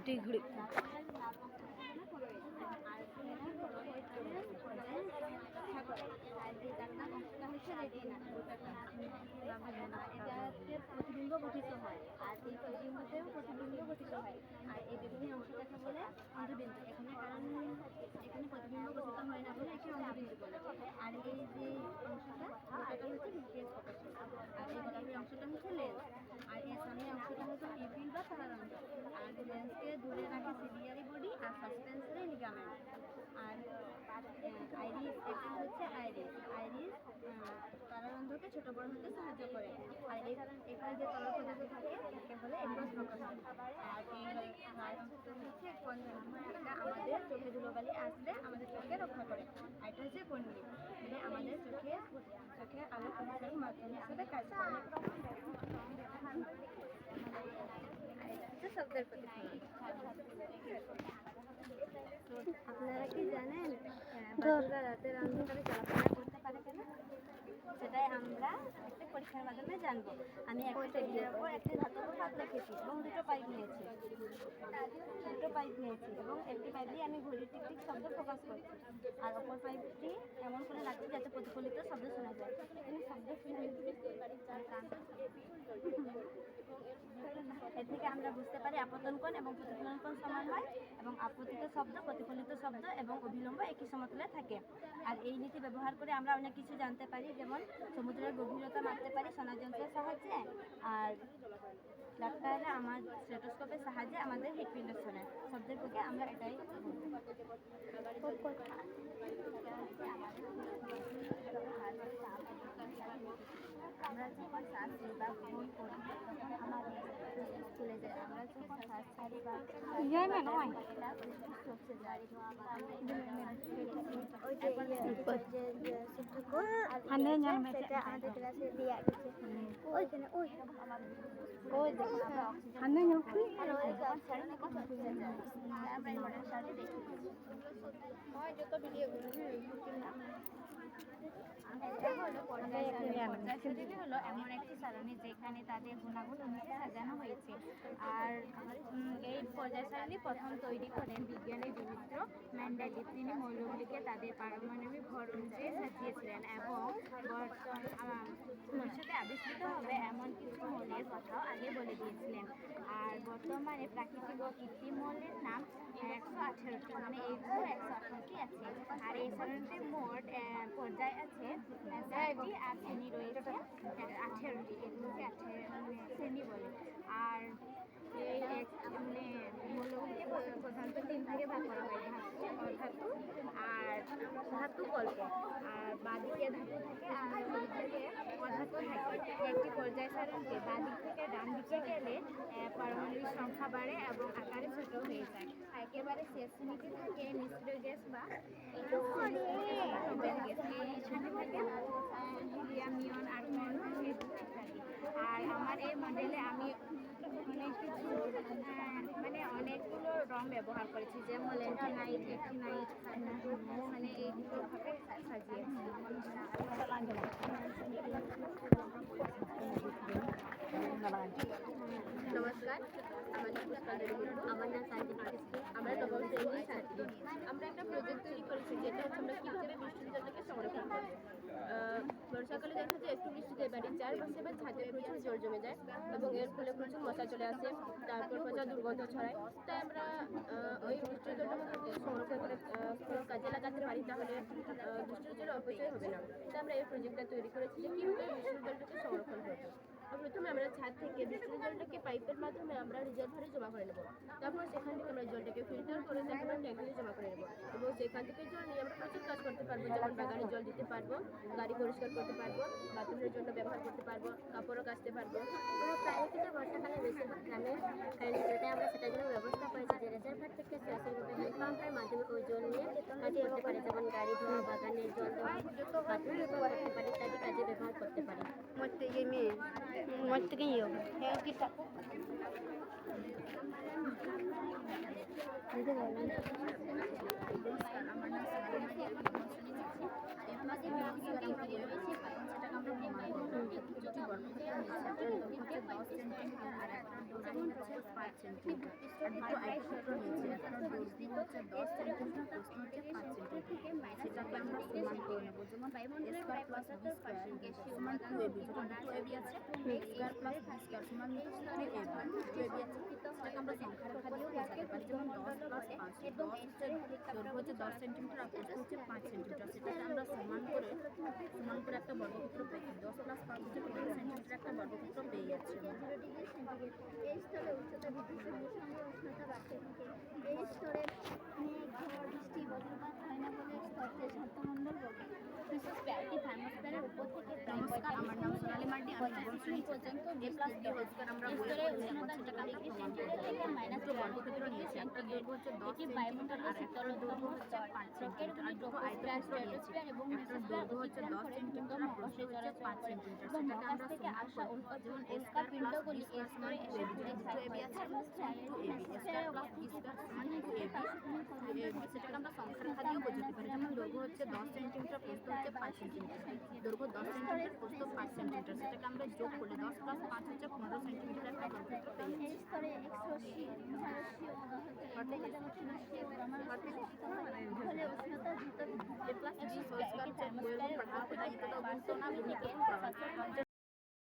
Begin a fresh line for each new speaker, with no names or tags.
Degree
প্রতিবিম্ব গঠিত হয় আর এই প্রতিবিম্বতেও প্রতিবিম্ব গঠিত হয় আর এই বেগুনি অংশটাকে বলে অন্ধবিন্দু। এখানে কারণ এখানে প্রতিবিম্ব গঠিত হয় না বলে একে অন্ধবিন্দু বলে। আর এই যে অংশটা ওটাকে হচ্ছে নিউক্লিয়াস প্রকাশ আর এই গোলাপের অংশটা হচ্ছে লেন্স আর এর সামনের অংশটা হচ্ছে পিপিল বা তারারন্ধ্র আর লেন্সকে ধরে রাখে সিলিয়ারি বডি আর সাসপেন্সরি লিগামেন্ট। আর আইরিস এটা হচ্ছে আইরিস আইরিস তারারন্ধ্রকে ছোট বড় হতে সাহায্য করে আর এখানে যে তরল পদার্থ থাকে তাকে বলে এক্সোস প্রকাশ। আর এই অংশটা হচ্ছে কনজংটিভা, এটা আমাদের চোখে ধুলোবালি আসলে আমাদের চোখকে রক্ষা করে। আর এটা হচ্ছে কর্নিয়া, মানে আমাদের চোখে আলো প্রসারণ মাধ্যম হিসেবে কাজ করে। শব্দের প্রতিফলন। আপনারা কি জানেন বাদুড়রা রাতের অন্ধকারে চলাফেরা করতে পারে কেন? সেটাই আমরা একটা পরীক্ষার মাধ্যমে জানবো। আমি একটা টেবিলের ওপর একটি ধাতব পাত রেখেছি এবং দুটো পাইপ নিয়েছি এবং একটি পাইপ দিয়ে আমি ঘড়ির টিক টিক শব্দ প্রকাশ করছি আর অপর পাইপটি এমন করে রাখছি যাতে প্রতিফলিত শব্দ শোনা যায়। এর থেকে আমরা বুঝতে পারি আপতন কোণ এবং প্রতিফলন কোণ সমান হয় এবং আপতিত শব্দ, প্রতিফলিত শব্দ এবং অবিলম্ব একই সমতলে থাকে। আর এই নীতি ব্যবহার করে আমরা অনেক কিছু জানতে পারি, যেমন সমুদ্রের গভীরতা মাপতে পারি সোনার যন্ত্রের সাহায্যে আর ডাক্তাররা আমার স্টেথোস্কোপের সাহায্যে আমাদের হৃৎপিণ্ড শোনে। শব্দের পক্ষে আমরা এটাই আমরা যখন শ্বাস নিই বা ভ্রমণ করি তখন আমাদের চলে যায়। আমরা যখন শ্বাস ছাড়ি বা চলছে যাই সেটা আমাদের ক্লাসে দিয়ে গেছে ওইখানে হলো এমন একটি সারণী যেখানে তাদের গুণাগুণ অনুসারে সাজানো হয়েছে। আর এই পর্যায় সারণী প্রথম তৈরি করেন বিজ্ঞানী ডিমিত্র মেন্ডেলিভ। তিনি মৌলগুলিকে তাদের পারমাণবিক ভর অনুযায়ী সাজিয়েছিলেন এবং ভবিষ্যতে আবিষ্কৃত হবে এমন কিছু মৌলের কথাও আগে বলে দিয়েছিলেন। আর বর্তমানে প্রাকৃতিক ও কৃত্রিম মৌলের নাম 118টি, মানে এইগুলো 118টি আছে। আর এই সারণীতে মোট পর্যায় আছে 4টি আর শ্রেণী রয়েছে 18টি, এগুলোকে শ্রেণী বলে। আর এই মানে মৌলগুলিকে প্রধানত 3 ভাগে ভাগ করা হয়, ধাতু, অধাতু আর ধাতু কল্প। আর বাদিকে ধাতু থাকে আর ওইদিকে অধাতু থাকে। একটি পর্যায় সারণীতে বাদিক থেকে ডান দিকে গেলে পারমাণবিক সংখ্যা বাড়ে এবং আকারে ছোট হয়ে যায়। একেবারে শেষ শ্রেণীতে থাকে নিষ্ক্রিয় গ্যাস বা নোবেল গ্যাস। এইখানে থাকে হিলিয়াম, নিয়ন, আর্গন ইত্যাদি। আর আমার এই মডেলে আমি অনেক কিছু মানে অনেকগুলো রং ব্যবহার করেছি, যেমন ল্যান্টিনাইট, অ্যাক্টিনাইট, মানে এইগুলোভাবে সাজিয়েছি। নমস্কার, আমার নাম পুষ্পাঞ্জলি মুর্মু। আমার নাম সাইন্টিফিক স্কুল। আমরা নবম শ্রেণীর ছাত্রী। আমরা একটা প্রজেক্ট তৈরি করেছি যেটা হচ্ছে আমরা কীভাবে বৃষ্টির জলটাকে সংরক্ষণ করবো। বর্ষাকালে দেখা যায় একটু বৃষ্টিতে বাড়ির চারপাশে বা ছাদে প্রচুর জল জমে যায় এবং এর ফলে প্রচুর মশা চলে আসে, তারপর প্রচুর দুর্গন্ধ ছড়ায়। তাই আমরা ওই বৃষ্টির জলটাকে যদি সংরক্ষণ করে কোনো কাজে লাগাতে পারি তাহলে বৃষ্টির জল অপচয় হবে না। তাই আমরা এই প্রজেক্টটা তৈরি করেছি যে কীভাবে বৃষ্টির জলটাকে সংরক্ষণ করবো। প্রথমে আমরা ছাদ থেকে বৃষ্টির জলটাকে পাইপের মাধ্যমে আমরা রিজার্ভারে জমা করে নেব। তারপর সেখান থেকে আমরা জলটাকে ফিল্টার করে তারপর ট্যাঙ্কিতে জমা করে নেব এবং সেখান থেকে জল নিয়ে আমরা প্রচুর কাজ করতে পারবো, যেমন বাগানে জল দিতে পারবো, গাড়ি পরিষ্কার করতে পারবো, বাথরুমের জন্য ব্যবহার করতে পারবো, কাপড়ও কাচতে পারবো। প্রায় কিন্তু বর্ষাকালে বেশিরভাগ গ্রামে কারেন্ট চলে, তাই আমরা সেটার জন্য ব্যবস্থা করেছি যে রিজার্ভার থেকে সরাসরিভাবে হ্যান্ড পাম্পের মাধ্যমে ওই জল নিয়ে কাজ করতে পারি, যেমন গাড়ি ধোয়া, বাগানের জল দেওয়া, বাথরুমে ব্যবহার করতে পারি, ইত্যাদি কাজে ব্যবহার করতে পারি। আমার নাম
বর্গক্ষেত্র নিয়েছি, একটা দৈর্ঘ্য হচ্ছে 10 সেন্টিমিটার আর একটা দৈর্ঘ্য হচ্ছে 5 সেন্টিমিটার। আর দুটো আয়তক্ষেত্র নিয়েছি, একটা দৈর্ঘ্য হচ্ছে 10 সেন্টিমিটার, প্রস্থ হচ্ছে 5 সেন্টিমিটার। সেটাকে আমরা সমান করে নেবো, যেমন a square plus b square সমান 2ab, যেটা 2ab আছে, a square plus b square সমান 2ab, 2ab আছে, সেটাকে আমরা সংখ্যার রেখা দিয়েও বোঝাতে পারি, যেমন 10 প্লাস 5, 10 হচ্ছে দৈর্ঘ্য হচ্ছে 10 সেন্টিমিটার আর প্রস্থ হচ্ছে 5 সেন্টিমিটার। সেটাকে আমরা সমান করে একটা বর্গক্ষেত্র পেয়েছি, 10 প্লাস 5 হচ্ছে 15 সেন্টিমিটার একটা বর্গক্ষেত্র পেয়ে যাচ্ছি আমরা।
এই স্তরে উচ্চতা বৃদ্ধির সঙ্গে সঙ্গে উষ্ণতা বাড়তে থাকে। এই স্তরে মেঘ, ঝড়, বৃষ্টি, বজ্রপাত হয় না বলে স্তরকে শান্তমণ্ডল বলে। বিশেষ প্যারটি থার্মোস্ফিয়ারের উপর থেকে প্রায়
নমস্কার, আমার নাম সোনালী মার্ডি, আমি নবম শ্রেণী
পর্যন্ত
a plus b whole square আমরা বই
স্তরে
পড়েছি,
উষ্ণতা
সেটাকে আমরা
ডিগ্রি
প্রমাণ
সেন্টিগ্রেড থেকে
করব।
মাইনাস
দুটো বর্গক্ষেত্র নিয়েছি, একটা দৈর্ঘ্য হচ্ছে 10 সেন্টিমিটার আর একটা দৈর্ঘ্য হচ্ছে 5 সেন্টিমিটার। আর দুটো আয়তক্ষেত্র নিয়েছি, একটা দৈর্ঘ্য হচ্ছে 10 সেন্টিমিটার আর প্রস্থ হচ্ছে 5 সেন্টিমিটার। সেটাকে আমরা সমান করব, যেমন a square plus b square সমান 2ab, যেহেতু 2ab আছে, 2ab, a square plus b square সমান 2ab, সেটাকে আমরা সংখ্যার রেখা দিয়েও বোঝাতে পারি, যেমন দৈর্ঘ্য হচ্ছে 10 সেন্টিমিটার, প্রস্থ হচ্ছে 5 সেন্টিমিটার। দৈর্ঘ্য 10 সেন্টিমিটার, প্রস্থ 5 সেন্টিমিটার, সেটাকে আমরা যোগ করলে 10 প্লাস 5 হচ্ছে 15 সেন্টিমিটার একটা বর্গক্ষেত্র পেয়ে যাচ্ছি।
এই স্তরে এক্স রশ্মি, উষা রশ্মি ও মেঘাজামুখী রশ্মি ও গামা রশ্মি সৃষ্টি হয়। ফলে উষ্ণতা দ্রুত বৃদ্ধি
a plus b whole square
পায়।
বইয়ের পড়াতে, এটা তো বুঝতো না,